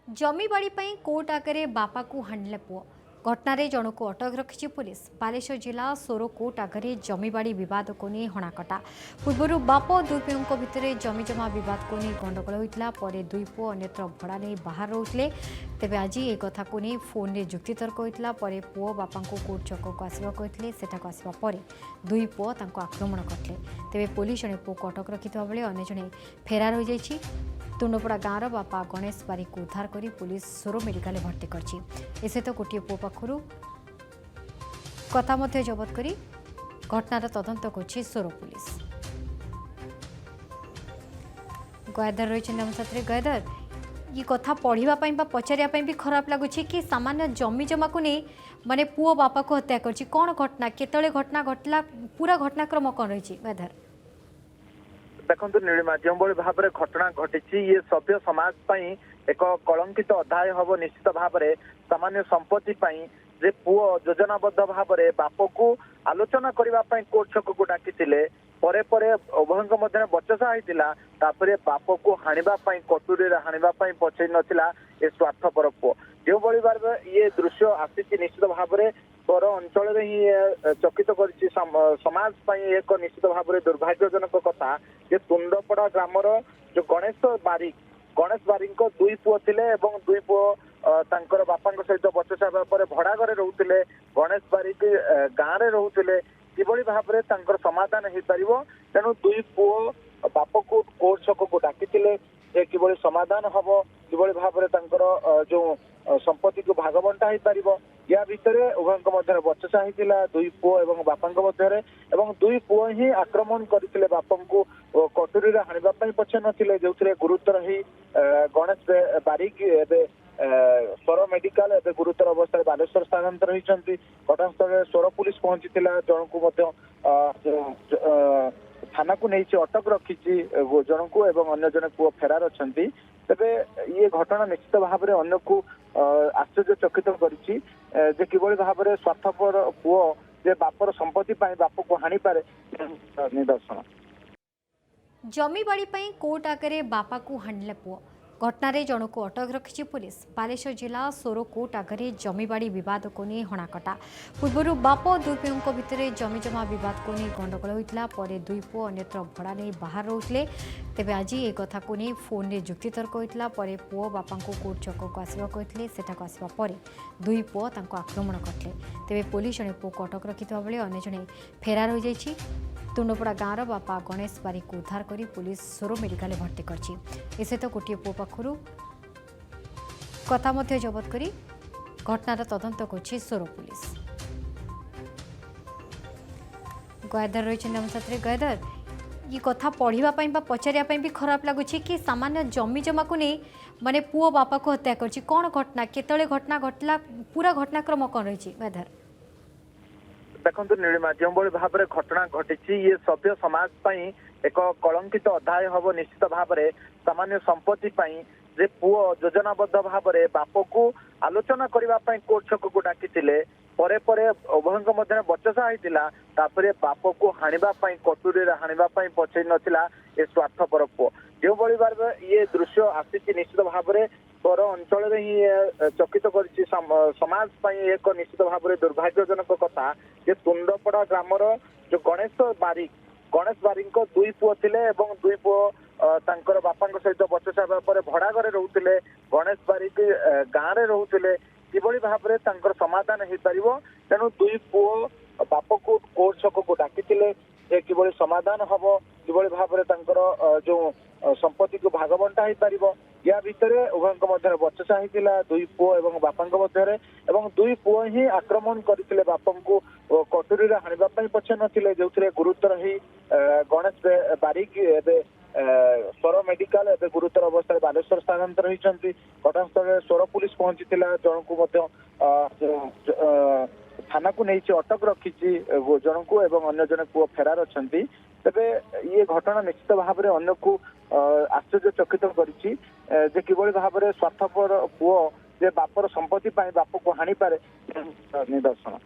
जमीबाड़ी पर कोर्ट आगे बापा को हाणिले पुओ घटना जन को अटक रखी पुलिस। बालेश्वर जिला सोरो कोर्ट आगे जमीबाड़ी बद को नहीं हणाकटा। पूर्व बाप और दुई पुओं भितर जमीजमा बद को नहीं गंडगोल होता। दुई पुओ अन्यत्र भड़ा नहीं बाहर रोते। तेज आज एक कथा को नहीं फोन में जुक्तितर्क होता। पुओ बापा को कोर्ट छक को आसवा कहते। सेठाक आसवा दुई पुओ आक्रमण करते। तेज पुलिस जड़े पुओ को अटक रखि बेले अन्य जड़े फेरार हो जाइए। तुंडपड़ा गाँवर बापा गणेश बारिक को उद्धार कर पुलिस सोरो मेडिकल भर्ती कर सहित गोटे पुओ पाखु कथा जबत कर घटनार तदंत कर सोरो पुलिस। गयाधर रही आम साथ गयाधर ये कथा पढ़ाई पचारिया भी खराब लगुच कि सामान्य जमी जमा को नहीं माने पुओ बापा को हत्या कर कौन घटना केतले घटना घटला पूरा घटनाक्रम कौन रही गयाधर? देखो नीलिमा जो भाव में घटना घटी ये सभ्य समाज एक कलंकित अध्याय हम निश्चित भाव में सामान्य संपत्ति जे पुओ योजनाबद्ध भाव में बाप को आलोचना करने कोर्ट छक को डाकी उभयों मध्य बचसा होता। बाप को हाणापी कटुरी हाणापी पछई नथिला ए स्वार्थपर पुओ जो भाव ये दृश्य आसी निश्चित भाव में पर अंचल ही चकित कर समाज एक निश्चित भाव में दुर्भाग्यजनक कथा जे तुंडपड़ा ग्रामर जो गणेश बारिक दुई पुओ थिले एवं दुई पुओ तांकर बापा सहित बचसा भड़ा घरे रोते। गणेश बारिक गाँव में रोते किभली भाव में तांकर समाधान हो पार तेणु दुई पुओ बाप को कोर्ट छक को डाकी किभली समाधान हम किभली भाव में जो संपत्ति को भाग बंटा हो पार या भितर उभयों मध्य बचसा होता दुई पुओ एवं बापा मध्य दुई पुओ ही आक्रमण करते बापा को कटुरी हाणापी पछे नथिले जो गुरुतर ही गणेश बारिक एवं सोर मेडिकल एवं गुरुतर अवस्था बालेश्वर स्थानांतर होती। घटनास्थल सोर पुलिस पहुंची जन को थाना को नहीं अटक रखी जन को एवं अन्य जन पुओ फेरार अच्छा। तेरे ये घटना निश्चित भाव में अन्य को आश्चर्यचकित कर किभली भाव में स्वार्थपर पुओ जे बापर संपत्ति बाप को हाणी पारे निदर्शन। जमीबाड़ी पर कोर्ट आगे बापा को हाणिले पुओ घटना जन को अटक रखी पुलिस। बालेश्वर जिला सोरो कोर्ट आगे जमीबाड़ी बद को नहीं हणाकटा। पूर्व बाप और दुई पुओं भितर जमीजमा बद को नहीं गंडगोल होता। दुई पुओ अन्यत्र भड़ा नहीं बाहर रोते। तेज आज एक कथा को नहीं फोन में जुक्तितर्क होता। पुओ बापा को कोर्ट छक को आसवा कहते। सेठाक आसवा दुई पुओ आक्रमण करते। तेज पुलिस जड़े पुओ को अटक रखि बेले अन्य जड़े फेरार हो जाइए। तुंडपड़ा गाँवर बापा गणेश बारिक को उद्धार कर पुलिस सोरो मेडिकल भर्ती कर सहित गोटे पुओ पाखु कथा जबत कर घटनार तदंत कर सोरो पुलिस। गयाधर रही आम साथ गयाधर ये कथा पढ़ाई पचारिया भी खराब लगुच कि सामान्य जमी जमा को नहीं माने पुओ बापा को हत्या कर कौन घटना केतले घटना घटला पूरा घटनाक्रम कौन रही गयाधर? देखो नीलिमा जो भाव में घटना घटी ये सभ्य समाज एक कलंकित अध्याय हम निश्चित भाव में सामान्य संपत्ति जे पुओ योजनाबद्ध भाव में बाप को आलोचना करने कोर्ट छक को डाकी उभयों मध्य बचसा होता। बाप को हाणापी कटुरी हाणापी पछई नथिला ए स्वार्थपर पुओ जो भाव ये दृश्य आसी निश्चित भाव में पर अंचल ही चकित कर समाज एक निश्चित भाव में दुर्भाग्यजनक कथा जे तुंडपड़ा ग्रामर जो गणेश बारिक दुई पुओ थिले दुई पुओ तांकर बापा सहित बचसा भड़ा घरे रोते। गणेश बारिक गाँव में रोते किभली भाव में तांकर समाधान हो पार तेणु दुई पुओ बाप को कोर्ट छक को डाकी किभली समाधान हम किभली भाव में जो संपत्ति को भाग बंटा हो पार या भितर उभयों मध्य बचसा होता दुई पुओ एवं बापा मध्य दुई पुओ ही आक्रमण करते बापा को कटुरी हाणापी पछे नथिले जो गुरुतर ही गणेश बारिक एवं सोर मेडिकल एवं गुरुतर अवस्था बालेश्वर स्थानांतर होती। घटनास्थल सोर पुलिस पहुंची जन को थाना को नहीं अटक रखी जन को एवं अन्य जन पुओ फेरार अच्छा। तेरे ये घटना निश्चित भाव में अन्य को आश्चर्यचकित कर किभली भाव में स्वार्थपर पुओ जे बापर संपत्ति बाप को हाणी पारे निदर्शन।